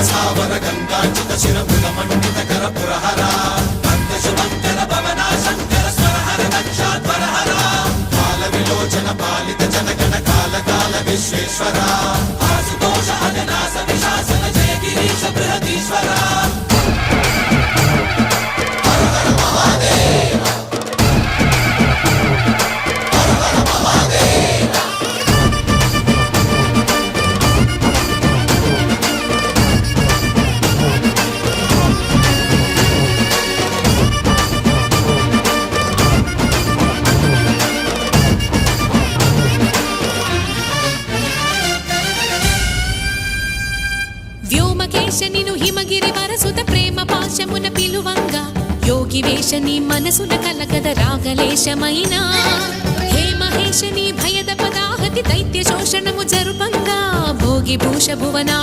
స్థావర గంగాచిత శిరముల మండిత కర పురహర భక్తశుభంకర భవనా శంకర స్వరహర దక్షాధ్వరహర కాల విలోచన పాలిత జనగణ కాల కాల విశ్వేశ్వర ఆశుతోష అజనాస విశాసన జయ గిరీశ బృహదీశ్వర వ్యోమకేశనిను హిమగిరి వరసుత ప్రేమ పాశమున పిలువంగా యోగి వేషని మనసున కలకద రాగలేశమైనా హే మహేశని భయద పదాహతి దైత్య శోషణము జరుపంగా భోగి భూష భువనా